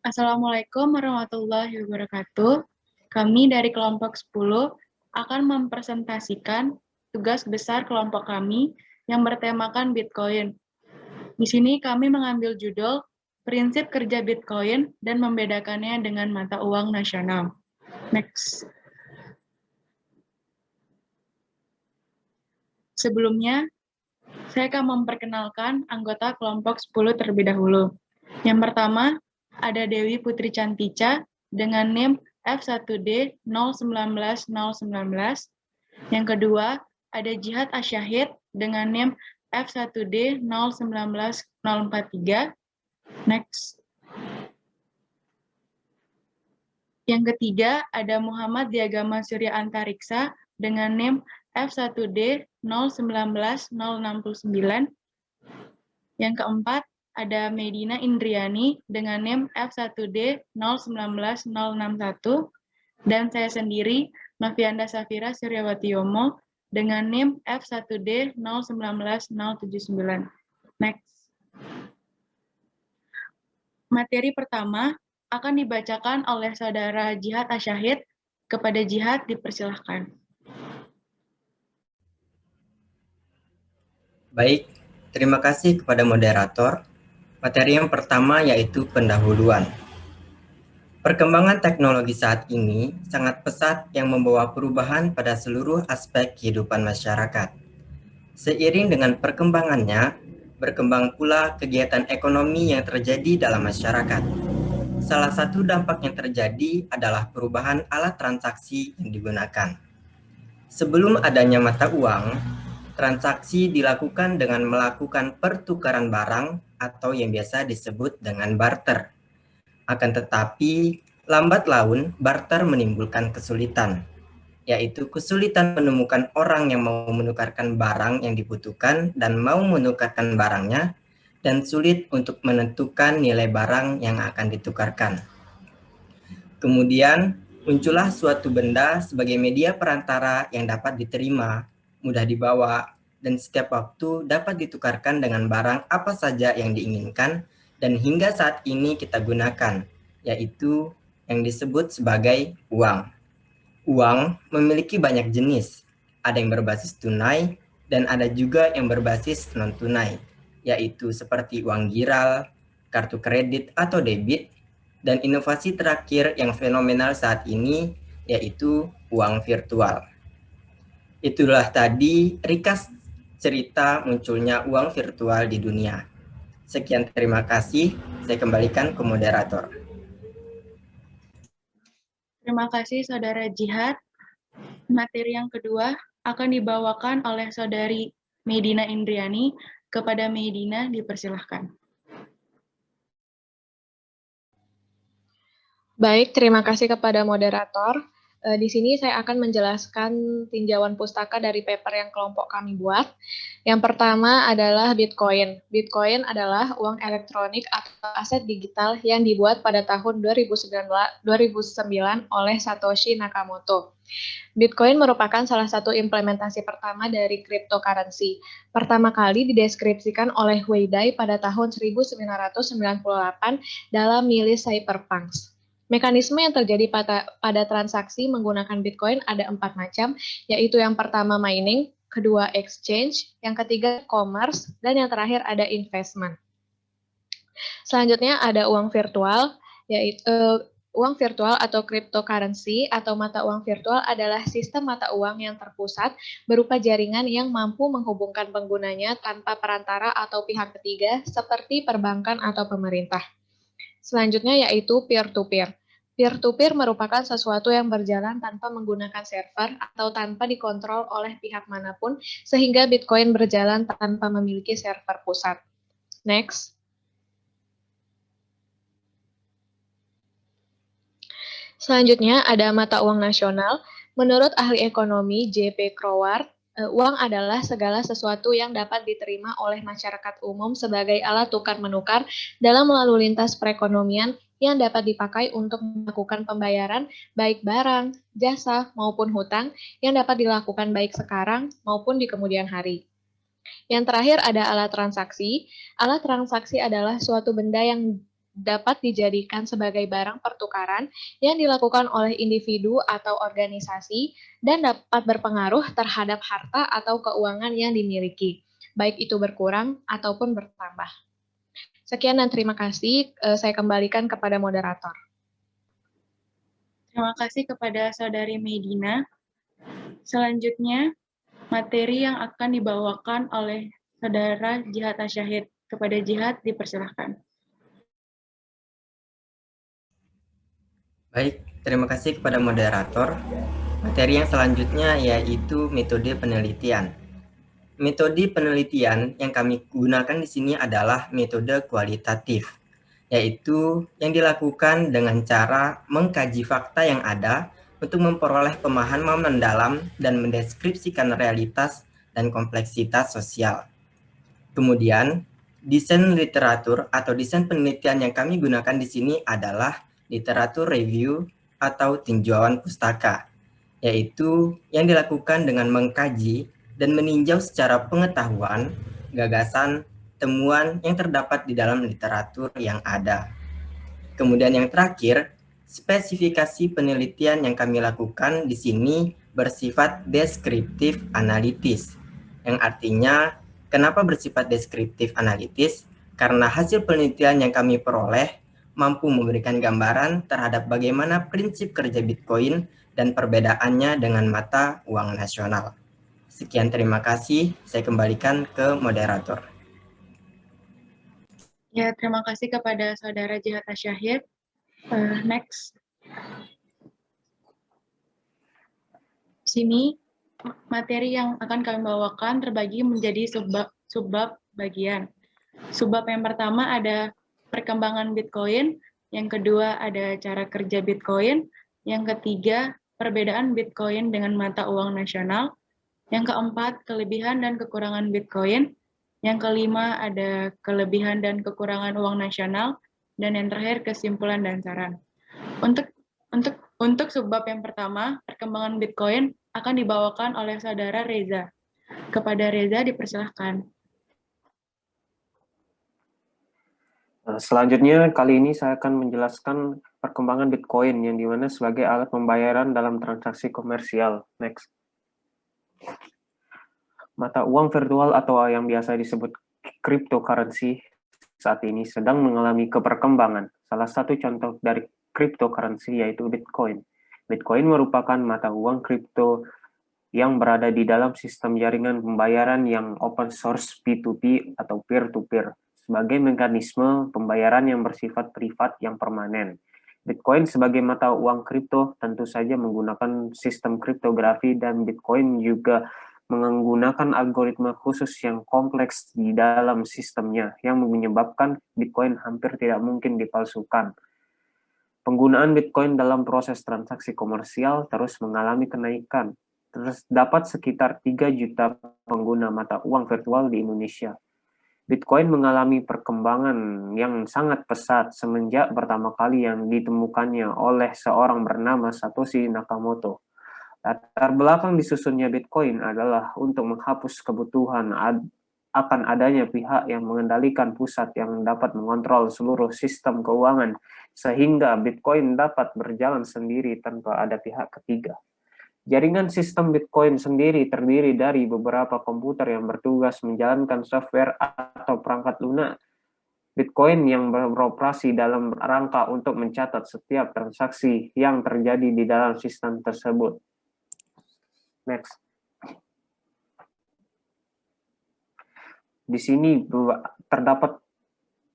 Assalamualaikum warahmatullahi wabarakatuh. Kami dari kelompok 10 akan mempresentasikan tugas besar kelompok kami yang bertemakan Bitcoin. Di sini kami mengambil judul Prinsip Kerja Bitcoin dan membedakannya dengan mata uang nasional. Next. Sebelumnya, saya akan memperkenalkan anggota kelompok 10 terlebih dahulu. Yang pertama, ada Dewi Putri Cantica dengan NIM F1D 019019. Yang kedua, ada Jihad Asyahid dengan NIM F1D 019043. Next. Yang ketiga, ada Muhammad Diagama Surya Antariksa dengan NIM F1D 019069. Yang keempat, ada Medina Indriani dengan NIM F1D 019061. Dan saya sendiri, Novianda Safira Suryawati Yomo dengan NIM F1D 019079. Next. Materi pertama akan dibacakan oleh Saudara Jihad Asyahid. Kepada Jihad dipersilahkan. Baik, terima kasih kepada moderator. Materi yang pertama yaitu pendahuluan. Perkembangan teknologi saat ini sangat pesat yang membawa perubahan pada seluruh aspek kehidupan masyarakat. Seiring dengan perkembangannya, berkembang pula kegiatan ekonomi yang terjadi dalam masyarakat. Salah satu dampak yang terjadi adalah perubahan alat transaksi yang digunakan. Sebelum adanya mata uang, transaksi dilakukan dengan melakukan pertukaran barang atau yang biasa disebut dengan barter. Akan tetapi, lambat laun barter menimbulkan kesulitan, yaitu kesulitan menemukan orang yang mau menukarkan barang yang dibutuhkan dan mau menukarkan barangnya, dan sulit untuk menentukan nilai barang yang akan ditukarkan. Kemudian, muncullah suatu benda sebagai media perantara yang dapat diterima, mudah dibawa, dan setiap waktu dapat ditukarkan dengan barang apa saja yang diinginkan dan hingga saat ini kita gunakan, yaitu yang disebut sebagai uang. Uang memiliki banyak jenis, ada yang berbasis tunai dan ada juga yang berbasis non-tunai, yaitu seperti uang giral, kartu kredit atau debit, dan inovasi terakhir yang fenomenal saat ini yaitu uang virtual. Itulah tadi ringkas cerita munculnya uang virtual di dunia. Sekian, terima kasih. Saya kembalikan ke moderator. Terima kasih Saudara Jihad. Materi yang kedua akan dibawakan oleh Saudari Medina Indriani. Kepada Medina dipersilahkan. Baik, terima kasih kepada moderator. Di sini saya akan menjelaskan tinjauan pustaka dari paper yang kelompok kami buat. Yang pertama adalah Bitcoin. Bitcoin adalah uang elektronik atau aset digital yang dibuat pada tahun 2009 oleh Satoshi Nakamoto. Bitcoin merupakan salah satu implementasi pertama dari cryptocurrency. Pertama kali dideskripsikan oleh Wei Dai pada tahun 1998 dalam milis Cypherpunks. Mekanisme yang terjadi pada transaksi menggunakan Bitcoin ada 4 macam, yaitu yang pertama mining, kedua exchange, yang ketiga commerce, dan yang terakhir ada investment. Selanjutnya ada uang virtual, yaitu uang virtual atau cryptocurrency atau mata uang virtual adalah sistem mata uang yang terpusat berupa jaringan yang mampu menghubungkan penggunanya tanpa perantara atau pihak ketiga seperti perbankan atau pemerintah. Selanjutnya yaitu peer-to-peer. Peer-to-peer merupakan sesuatu yang berjalan tanpa menggunakan server atau tanpa dikontrol oleh pihak manapun, sehingga Bitcoin berjalan tanpa memiliki server pusat. Next. Selanjutnya ada mata uang nasional. Menurut ahli ekonomi J.P. Croward, uang adalah segala sesuatu yang dapat diterima oleh masyarakat umum sebagai alat tukar-menukar dalam lalu lintas perekonomian yang dapat dipakai untuk melakukan pembayaran baik barang, jasa, maupun hutang yang dapat dilakukan baik sekarang maupun di kemudian hari. Yang terakhir ada alat transaksi. Alat transaksi adalah suatu benda yang dapat dijadikan sebagai barang pertukaran yang dilakukan oleh individu atau organisasi dan dapat berpengaruh terhadap harta atau keuangan yang dimiliki, baik itu berkurang ataupun bertambah. Sekian dan terima kasih. Saya kembalikan kepada moderator. Terima kasih kepada Saudari Medina. Selanjutnya, materi yang akan dibawakan oleh Saudara Jihad Asyahid. Kepada Jihad, dipersilahkan. Baik, terima kasih kepada moderator. Materi yang selanjutnya yaitu metode penelitian. Metode penelitian yang kami gunakan di sini adalah metode kualitatif, yaitu yang dilakukan dengan cara mengkaji fakta yang ada untuk memperoleh pemahaman mendalam dan mendeskripsikan realitas dan kompleksitas sosial. Kemudian, desain literatur atau desain penelitian yang kami gunakan di sini adalah literatur review atau tinjauan pustaka, yaitu yang dilakukan dengan mengkaji dan meninjau secara pengetahuan, gagasan, temuan yang terdapat di dalam literatur yang ada. Kemudian yang terakhir, spesifikasi penelitian yang kami lakukan di sini bersifat deskriptif analitis, yang artinya kenapa bersifat deskriptif analitis? Karena hasil penelitian yang kami peroleh mampu memberikan gambaran terhadap bagaimana prinsip kerja Bitcoin dan perbedaannya dengan mata uang nasional. Sekian, terima kasih. Saya kembalikan ke moderator. Ya, terima kasih kepada Saudara Jihad Asyahid. Next. Sini, materi yang akan kami bawakan terbagi menjadi subbab bagian. Subbab yang pertama ada perkembangan Bitcoin, yang kedua ada cara kerja Bitcoin, yang ketiga perbedaan Bitcoin dengan mata uang nasional, yang keempat kelebihan dan kekurangan Bitcoin, yang kelima ada kelebihan dan kekurangan uang nasional, dan yang terakhir kesimpulan dan saran. Untuk subbab yang pertama, perkembangan Bitcoin akan dibawakan oleh Saudara Reza. Kepada Reza dipersilahkan. Selanjutnya, kali ini saya akan menjelaskan perkembangan Bitcoin yang dimana sebagai alat pembayaran dalam transaksi komersial. Next. Mata uang virtual atau yang biasa disebut cryptocurrency saat ini sedang mengalami keberkembangan. Salah satu contoh dari cryptocurrency yaitu Bitcoin. Bitcoin merupakan mata uang kripto yang berada di dalam sistem jaringan pembayaran yang open source P2P atau peer-to-peer sebagai mekanisme pembayaran yang bersifat privat yang permanen. Bitcoin sebagai mata uang kripto tentu saja menggunakan sistem kriptografi dan Bitcoin juga menggunakan algoritma khusus yang kompleks di dalam sistemnya yang menyebabkan Bitcoin hampir tidak mungkin dipalsukan. Penggunaan Bitcoin dalam proses transaksi komersial terus mengalami kenaikan. Terdapat sekitar 3 juta pengguna mata uang virtual di Indonesia. Bitcoin mengalami perkembangan yang sangat pesat semenjak pertama kali yang ditemukannya oleh seorang bernama Satoshi Nakamoto. Latar belakang disusunnya Bitcoin adalah untuk menghapus kebutuhan akan adanya pihak yang mengendalikan pusat yang dapat mengontrol seluruh sistem keuangan, sehingga Bitcoin dapat berjalan sendiri tanpa ada pihak ketiga. Jaringan sistem Bitcoin sendiri terdiri dari beberapa komputer yang bertugas menjalankan software atau perangkat lunak Bitcoin yang beroperasi dalam rangka untuk mencatat setiap transaksi yang terjadi di dalam sistem tersebut. Next. Di sini terdapat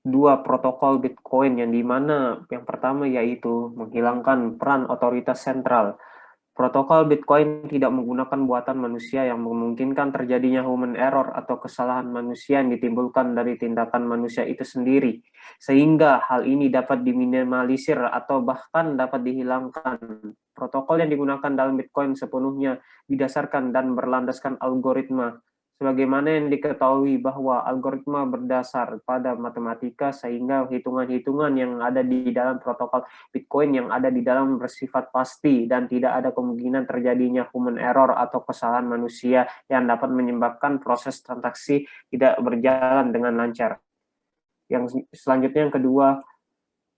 dua protokol Bitcoin yang dimana yang pertama yaitu menghilangkan peran otoritas sentral. Protokol Bitcoin tidak menggunakan buatan manusia yang memungkinkan terjadinya human error atau kesalahan manusia yang ditimbulkan dari tindakan manusia itu sendiri, sehingga hal ini dapat diminimalisir atau bahkan dapat dihilangkan. Protokol yang digunakan dalam Bitcoin sepenuhnya didasarkan dan berlandaskan algoritma. Sebagaimana yang diketahui bahwa algoritma berdasar pada matematika sehingga hitungan-hitungan yang ada di dalam protokol Bitcoin yang ada di dalam bersifat pasti dan tidak ada kemungkinan terjadinya human error atau kesalahan manusia yang dapat menyebabkan proses transaksi tidak berjalan dengan lancar. Yang selanjutnya yang kedua,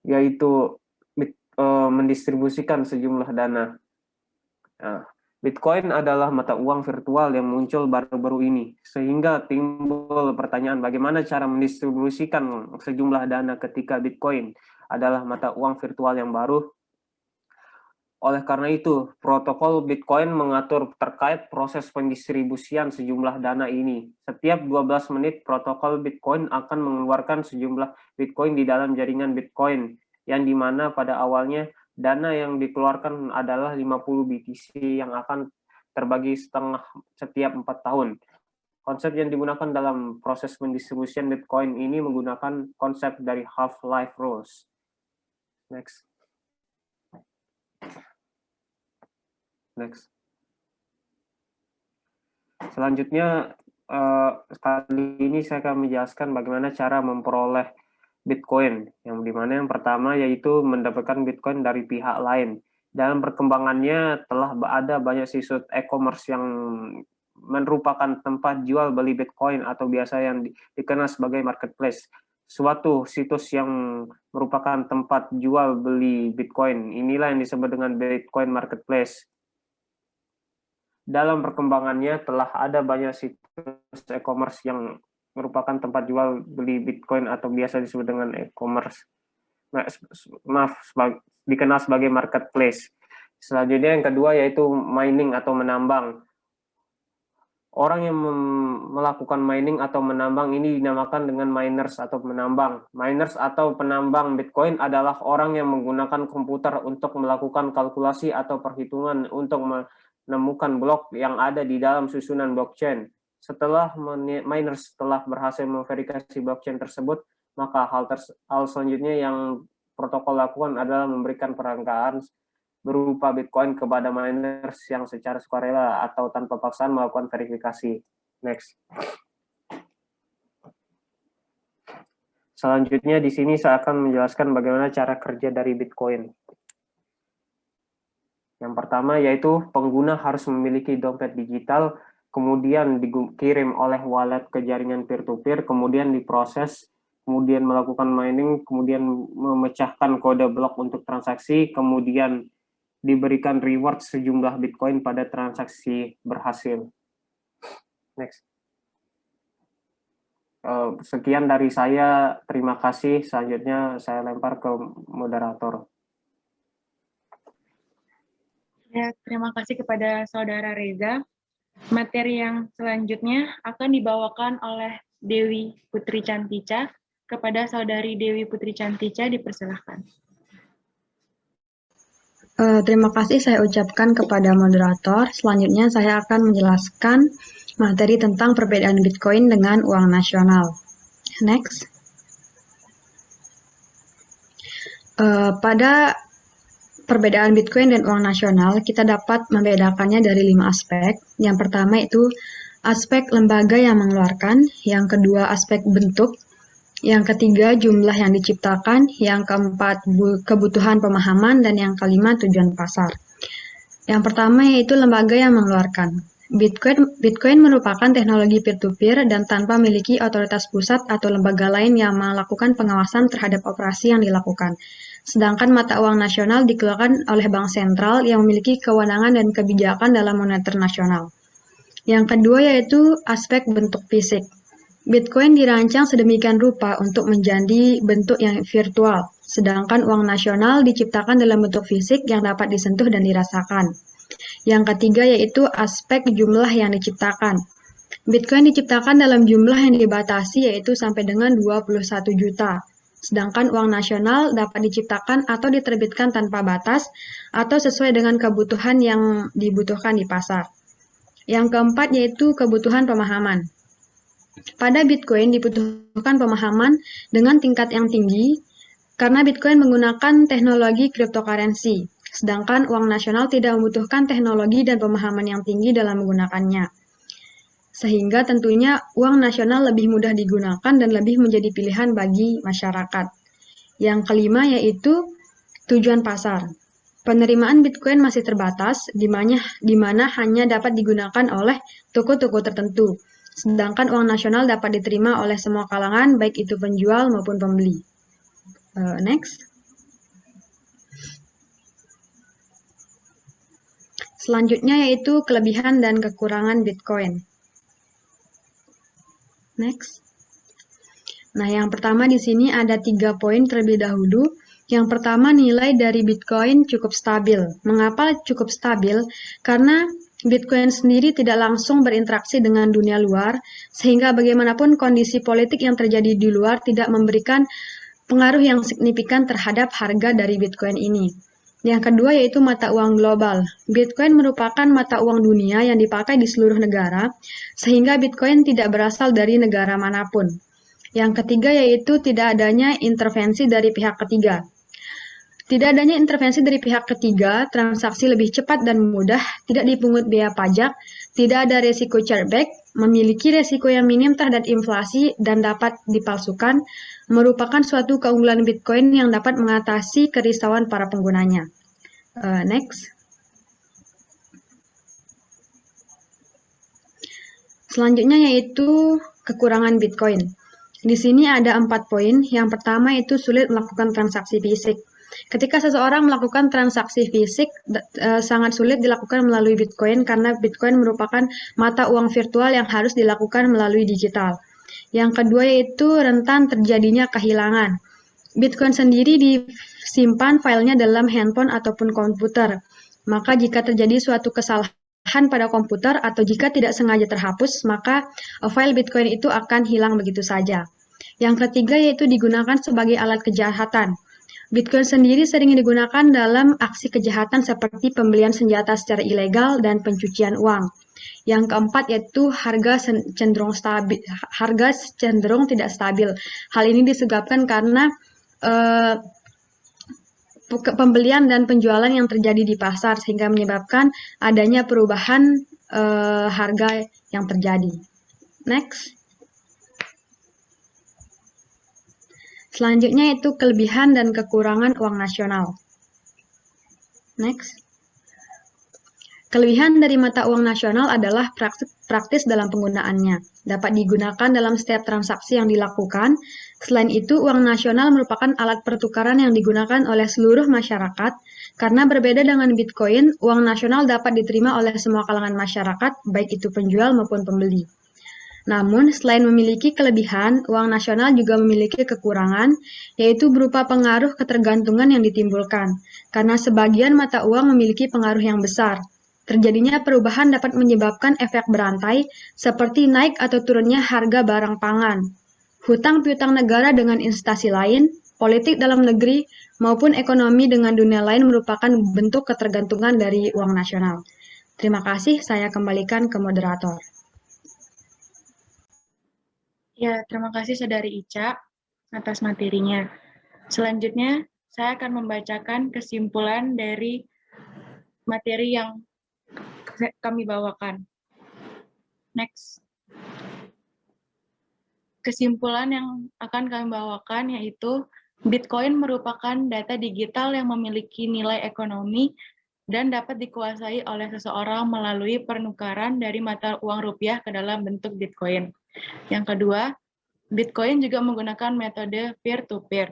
yaitu mendistribusikan sejumlah dana. Nah, Bitcoin adalah mata uang virtual yang muncul baru-baru ini, sehingga timbul pertanyaan bagaimana cara mendistribusikan sejumlah dana ketika Bitcoin adalah mata uang virtual yang baru. Oleh karena itu, protokol Bitcoin mengatur terkait proses pendistribusian sejumlah dana ini. Setiap 12 menit, protokol Bitcoin akan mengeluarkan sejumlah Bitcoin di dalam jaringan Bitcoin, yang dimana pada awalnya dana yang dikeluarkan adalah 50 BTC yang akan terbagi setengah setiap 4 tahun. Konsep yang digunakan dalam proses pendistribusian Bitcoin ini menggunakan konsep dari half-life rules. Next. Selanjutnya, kali ini saya akan menjelaskan bagaimana cara memperoleh Bitcoin, yang dimana yang pertama yaitu mendapatkan Bitcoin dari pihak lain. Dalam perkembangannya telah ada banyak situs e-commerce yang merupakan tempat jual beli Bitcoin atau biasa yang dikenal sebagai marketplace. Suatu situs yang merupakan tempat jual beli Bitcoin, inilah yang disebut dengan Bitcoin marketplace. Dalam perkembangannya telah ada banyak situs e-commerce yang merupakan tempat jual beli Bitcoin atau biasa disebut dengan e-commerce. Dikenal sebagai marketplace. Selanjutnya yang kedua yaitu mining atau menambang. Orang yang melakukan mining atau menambang ini dinamakan dengan miners atau menambang. Miners atau penambang Bitcoin adalah orang yang menggunakan komputer untuk melakukan kalkulasi atau perhitungan untuk menemukan blok yang ada di dalam susunan blockchain. Setelah miners telah berhasil memverifikasi blockchain tersebut, maka hal selanjutnya yang protokol lakukan adalah memberikan perangkaan berupa Bitcoin kepada miners yang secara sukarela atau tanpa paksaan melakukan verifikasi. Next. Selanjutnya di sini saya akan menjelaskan bagaimana cara kerja dari Bitcoin. Yang pertama yaitu pengguna harus memiliki dompet digital, kemudian dikirim oleh wallet ke jaringan peer-to-peer, kemudian diproses, kemudian melakukan mining, kemudian memecahkan kode blok untuk transaksi, kemudian diberikan reward sejumlah Bitcoin pada transaksi berhasil. Next. Sekian dari saya, terima kasih. Selanjutnya saya lempar ke moderator. Ya, terima kasih kepada Saudara Reza. Materi yang selanjutnya akan dibawakan oleh Dewi Putri Cantica. Kepada Saudari Dewi Putri Cantica, dipersilahkan. Terima kasih saya ucapkan kepada moderator. Selanjutnya saya akan menjelaskan materi tentang perbedaan Bitcoin dengan uang nasional. Next. Pada perbedaan Bitcoin dan uang nasional, kita dapat membedakannya dari 5 aspek. Yang pertama itu aspek lembaga yang mengeluarkan, yang kedua aspek bentuk, yang ketiga jumlah yang diciptakan, yang keempat kebutuhan pemahaman, dan yang kelima tujuan pasar. Yang pertama yaitu lembaga yang mengeluarkan. Bitcoin merupakan teknologi peer-to-peer dan tanpa memiliki otoritas pusat atau lembaga lain yang melakukan pengawasan terhadap operasi yang dilakukan. Sedangkan mata uang nasional dikeluarkan oleh bank sentral yang memiliki kewenangan dan kebijakan dalam moneter nasional. Yang kedua yaitu aspek bentuk fisik. Bitcoin dirancang sedemikian rupa untuk menjadi bentuk yang virtual, sedangkan uang nasional diciptakan dalam bentuk fisik yang dapat disentuh dan dirasakan. Yang ketiga yaitu aspek jumlah yang diciptakan. Bitcoin diciptakan dalam jumlah yang dibatasi yaitu sampai dengan 21 juta. Sedangkan uang nasional dapat diciptakan atau diterbitkan tanpa batas atau sesuai dengan kebutuhan yang dibutuhkan di pasar. Yang keempat yaitu kebutuhan pemahaman. Pada Bitcoin dibutuhkan pemahaman dengan tingkat yang tinggi karena Bitcoin menggunakan teknologi cryptocurrency, sedangkan uang nasional tidak membutuhkan teknologi dan pemahaman yang tinggi dalam menggunakannya. Sehingga tentunya uang nasional lebih mudah digunakan dan lebih menjadi pilihan bagi masyarakat. Yang kelima yaitu tujuan pasar. Penerimaan Bitcoin masih terbatas, di mana hanya dapat digunakan oleh toko-toko tertentu. Sedangkan uang nasional dapat diterima oleh semua kalangan, baik itu penjual maupun pembeli. Next. Selanjutnya yaitu kelebihan dan kekurangan Bitcoin. Next. Nah, yang pertama di sini ada 3 poin terlebih dahulu. Yang pertama, nilai dari Bitcoin cukup stabil. Mengapa cukup stabil? Karena Bitcoin sendiri tidak langsung berinteraksi dengan dunia luar, sehingga bagaimanapun kondisi politik yang terjadi di luar tidak memberikan pengaruh yang signifikan terhadap harga dari Bitcoin ini. Yang kedua yaitu mata uang global. Bitcoin merupakan mata uang dunia yang dipakai di seluruh negara, sehingga Bitcoin tidak berasal dari negara manapun. Yang ketiga yaitu tidak adanya intervensi dari pihak ketiga. Tidak adanya intervensi dari pihak ketiga, transaksi lebih cepat dan mudah, tidak dipungut biaya pajak, tidak ada resiko chargeback, memiliki resiko yang minim terhadap inflasi dan dapat dipalsukan, merupakan suatu keunggulan Bitcoin yang dapat mengatasi kerisauan para penggunanya. Next. Selanjutnya yaitu kekurangan Bitcoin. Di sini ada 4 poin. Yang pertama itu sulit melakukan transaksi fisik. Ketika seseorang melakukan transaksi fisik, sangat sulit dilakukan melalui Bitcoin karena Bitcoin merupakan mata uang virtual yang harus dilakukan melalui digital. Yang kedua yaitu rentan terjadinya kehilangan. Bitcoin sendiri disimpan filenya dalam handphone ataupun komputer. Maka jika terjadi suatu kesalahan pada komputer atau jika tidak sengaja terhapus, maka file Bitcoin itu akan hilang begitu saja. Yang ketiga yaitu digunakan sebagai alat kejahatan. Bitcoin sendiri sering digunakan dalam aksi kejahatan seperti pembelian senjata secara ilegal dan pencucian uang. Yang keempat yaitu harga cenderung tidak stabil. Hal ini disebabkan karena pembelian dan penjualan yang terjadi di pasar sehingga menyebabkan adanya perubahan harga yang terjadi. Next. Selanjutnya itu kelebihan dan kekurangan uang nasional. Next. Kelebihan dari mata uang nasional adalah praktis dalam penggunaannya. Dapat digunakan dalam setiap transaksi yang dilakukan. Selain itu, uang nasional merupakan alat pertukaran yang digunakan oleh seluruh masyarakat. Karena berbeda dengan Bitcoin, uang nasional dapat diterima oleh semua kalangan masyarakat, baik itu penjual maupun pembeli. Namun, selain memiliki kelebihan, uang nasional juga memiliki kekurangan, yaitu berupa pengaruh ketergantungan yang ditimbulkan, karena sebagian mata uang memiliki pengaruh yang besar. Terjadinya perubahan dapat menyebabkan efek berantai, seperti naik atau turunnya harga barang pangan, hutang piutang negara dengan instansi lain, politik dalam negeri, maupun ekonomi dengan dunia lain merupakan bentuk ketergantungan dari uang nasional. Terima kasih, saya kembalikan ke moderator. Ya, terima kasih Saudari Ica atas materinya. Selanjutnya, saya akan membacakan kesimpulan dari materi yang kami bawakan. Next. Kesimpulan yang akan kami bawakan yaitu Bitcoin merupakan data digital yang memiliki nilai ekonomi dan dapat dikuasai oleh seseorang melalui penukaran dari mata uang rupiah ke dalam bentuk Bitcoin. Yang kedua, Bitcoin juga menggunakan metode peer-to-peer.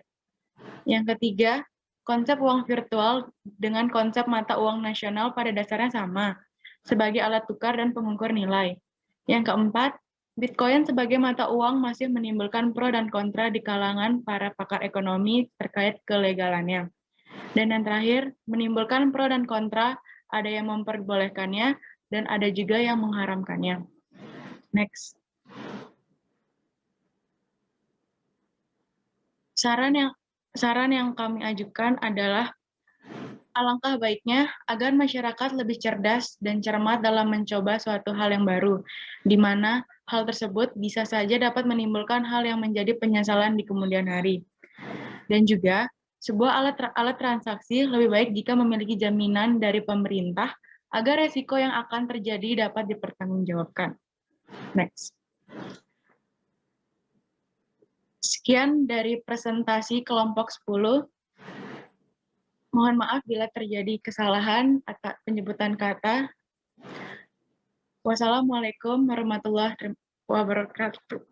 Yang ketiga, konsep uang virtual dengan konsep mata uang nasional pada dasarnya sama, sebagai alat tukar dan pengukur nilai. Yang keempat, Bitcoin sebagai mata uang masih menimbulkan pro dan kontra di kalangan para pakar ekonomi terkait kelegalannya. Dan yang terakhir, menimbulkan pro dan kontra, ada yang memperbolehkannya dan ada juga yang mengharamkannya. Next. Saran yang kami ajukan adalah alangkah baiknya agar masyarakat lebih cerdas dan cermat dalam mencoba suatu hal yang baru, di mana hal tersebut bisa saja dapat menimbulkan hal yang menjadi penyesalan di kemudian hari. Dan juga, sebuah alat transaksi lebih baik jika memiliki jaminan dari pemerintah agar resiko yang akan terjadi dapat dipertanggungjawabkan. Next. Sekian dari presentasi kelompok 10. Mohon maaf bila terjadi kesalahan atas penyebutan kata. Wassalamualaikum warahmatullahi wabarakatuh.